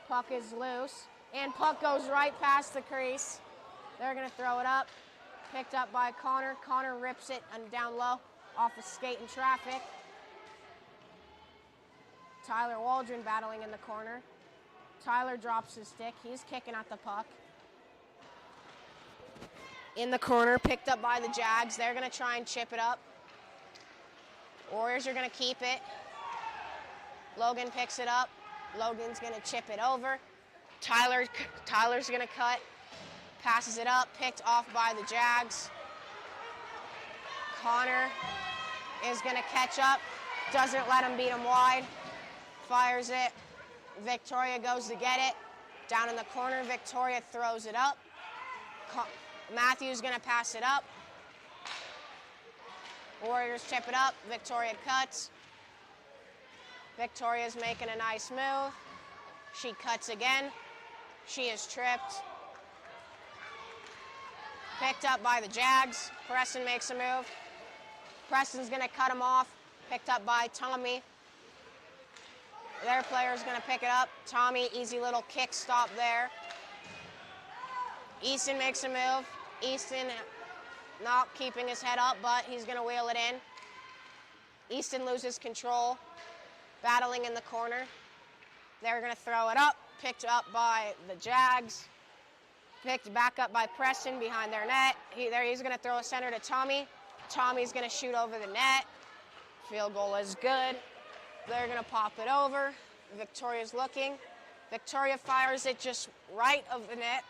Puck is loose, and puck goes right past the crease. They're going to throw it up. Picked up by Connor. Connor rips it and down low off a skate in traffic. Tyler Waldron battling in the corner. Tyler drops his stick. He's kicking at the puck. In the corner, picked up by the Jags. They're going to try and chip it up. Warriors are going to keep it. Logan picks it up. Logan's going to chip it over. Tyler's going to cut. Passes it up, picked off by the Jags. Connor is going to catch up. Doesn't let him beat him wide. Fires it. Victoria goes to get it. Down in the corner, Victoria throws it up. Matthew's going to pass it up. Warriors chip it up. Victoria cuts. Victoria's making a nice move. She cuts again. She is tripped. Picked up by the Jags. Preston makes a move. Preston's going to cut him off. Picked up by Tommy. Their player's going to pick it up. Tommy, easy little kick stop there. Easton makes a move. Easton not keeping his head up, but he's going to wheel it in. Easton loses control. Battling in the corner. They're going to throw it up. Picked up by the Jags. Picked back up by Preston behind their net. He's going to throw a center to Tommy. Tommy's going to shoot over the net. Field goal is good. They're going to pop it over. Victoria's looking. Victoria fires it just right of the net.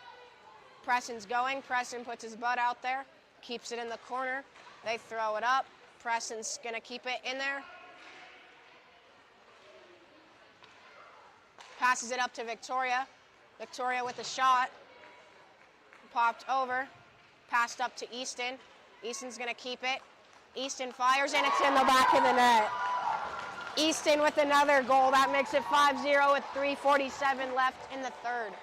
Preston's going. Preston puts his butt out there. Keeps it in the corner. They throw it up. Preston's going to keep it in there. Passes it up to Victoria. Victoria with a shot. Popped over. Passed up to Easton. Easton's going to keep it. Easton fires, and it's in the back of the net. Easton with another goal. That makes it 5-0 with 3:47 left in the third.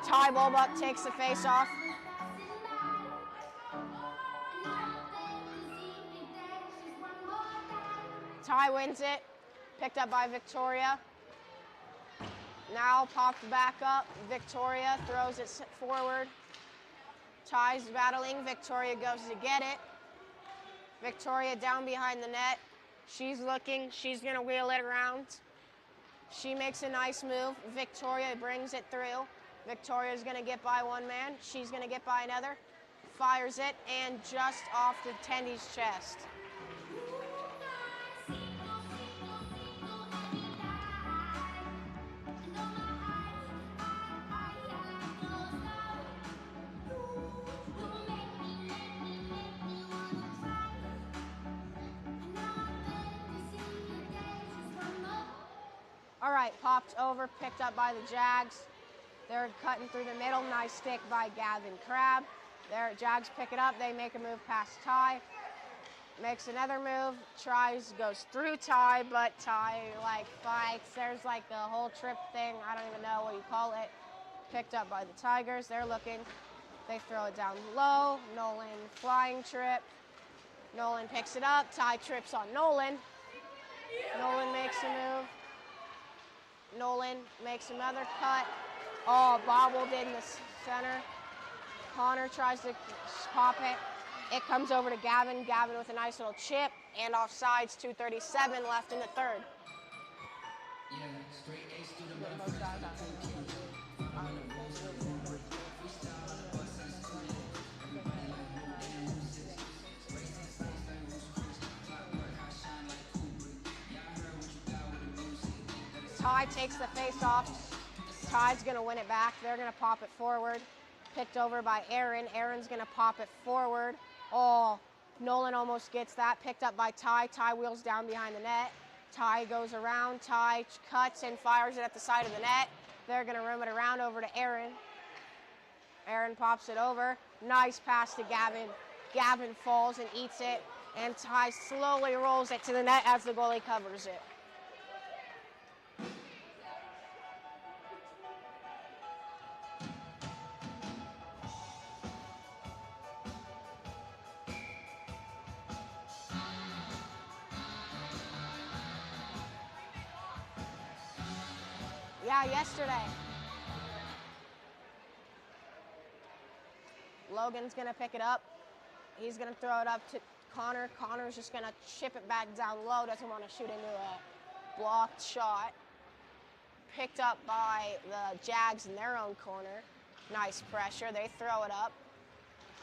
Ty Bulbuck takes the face off. Ty wins it. Picked up by Victoria. Now popped back up. Victoria throws it forward. Ty's battling. Victoria goes to get it. Victoria down behind the net. She's looking. She's going to wheel it around. She makes a nice move. Victoria brings it through. Victoria's going to get by one man. She's going to get by another. Fires it, and just off the tendy's chest. All right, popped over, picked up by the Jags. They're cutting through the middle. Nice stick by Gavin Crabb. Their Jags pick it up. They make a move past Ty. Makes another move. Tries, goes through Ty, but Ty, fights. There's, a whole trip thing. I don't even know what you call it. Picked up by the Tigers. They're looking. They throw it down low. Nolan flying trip. Nolan picks it up. Ty trips on Nolan. Nolan makes a move. Nolan makes another cut. Oh, bobbled in the center. Connor tries to pop it. It comes over to Gavin. Gavin with a nice little chip. And offsides, 2:37 left in the third. Ty takes the face off. Ty's going to win it back. They're going to pop it forward. Picked over by Aaron. Aaron's going to pop it forward. Oh, Nolan almost gets that. Picked up by Ty. Ty wheels down behind the net. Ty goes around. Ty cuts and fires it at the side of the net. They're going to room it around over to Aaron. Aaron pops it over. Nice pass to Gavin. Gavin falls and eats it. And Ty slowly rolls it to the net as the goalie covers it. Yeah, yesterday. Logan's going to pick it up. He's going to throw it up to Connor. Connor's just going to chip it back down low. Doesn't want to shoot into a blocked shot. Picked up by the Jags in their own corner. Nice pressure. They throw it up.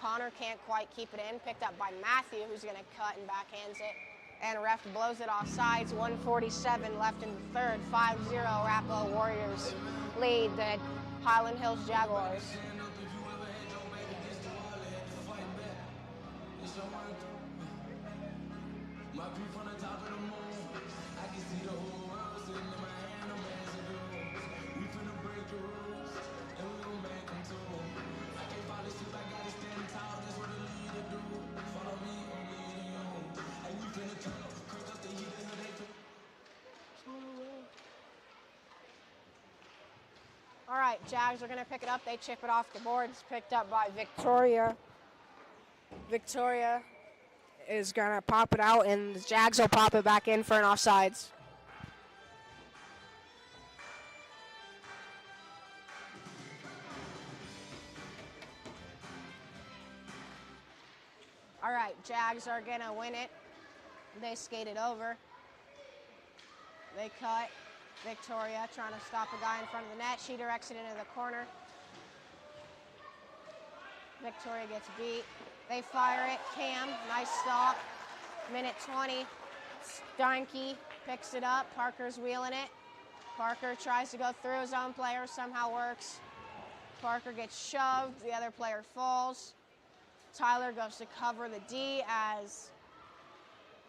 Connor can't quite keep it in. Picked up by Matthew, who's going to cut and backhands it. And ref blows it off sides. 1:47 left in the third. 5-0 Arapahoe Warriors lead the Highland Hills Jaguars. All right, Jags are going to pick it up. They chip it off the boards. Picked up by Victoria. Victoria is going to pop it out, and the Jags will pop it back in for an offsides. All right, Jags are going to win it. They skate it over. They cut. Victoria trying to stop a guy in front of the net. She directs it into the corner. Victoria gets beat. They fire it. Cam, nice stop. Minute 20. Steinke picks it up. Parker's wheeling it. Parker tries to go through his own player. Somehow works. Parker gets shoved. The other player falls. Tyler goes to cover the D as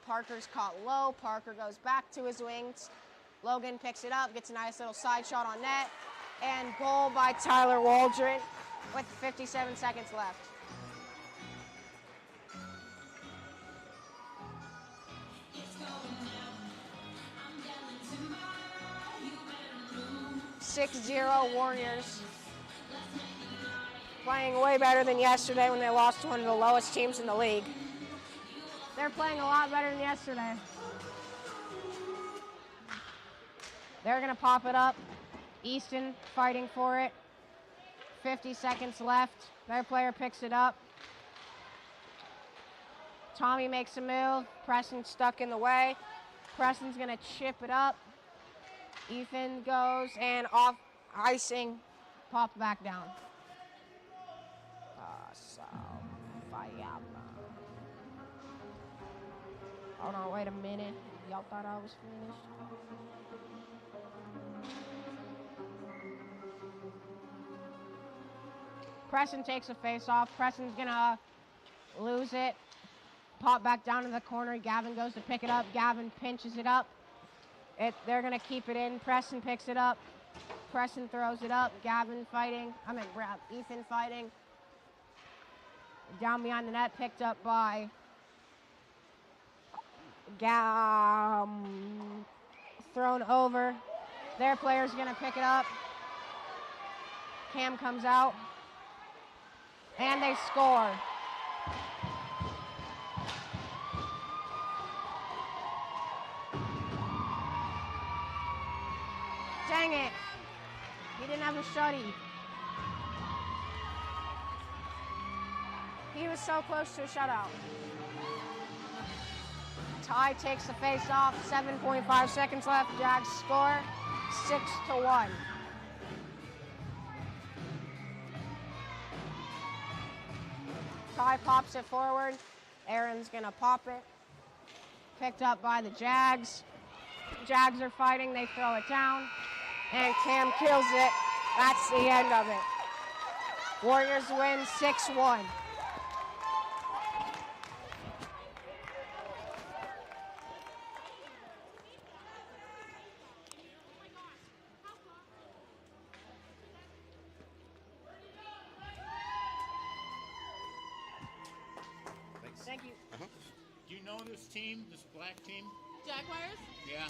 Parker's caught low. Parker goes back to his wings. Logan picks it up, gets a nice little side shot on net, and goal by Tyler Waldron with 57 seconds left. .6-0 Warriors. Playing way better than yesterday when they lost to one of the lowest teams in the league. They're playing a lot better than yesterday. They're going to pop it up. Easton fighting for it. 50 seconds left. Their player picks it up. Tommy makes a move. Preston's stuck in the way. Preston's going to chip it up. Ethan goes and off icing. Pop back down. Hold on, wait a minute. Y'all thought I was finished? Preston takes a face off. Preston's gonna lose it. Pop back down to the corner. Gavin goes to pick it up. Gavin pinches it up. They're gonna keep it in. Preston picks it up. Preston throws it up. Ethan fighting. Down behind the net, picked up by thrown over. Their player's gonna pick it up. Cam comes out. And they score. Dang Dang it. He didn't have a shutty. He was so close to a shutout. Ty takes the face off. 7.5 seconds left. Jags score 6-1. Ty pops it forward. Aaron's gonna pop it. Picked up by the Jags. Jags are fighting. They throw it down. And Cam kills it. That's the end of it. Warriors win 6-1. Thanks. Thank you. Do you know this team, this black team? Jaguars? Yeah.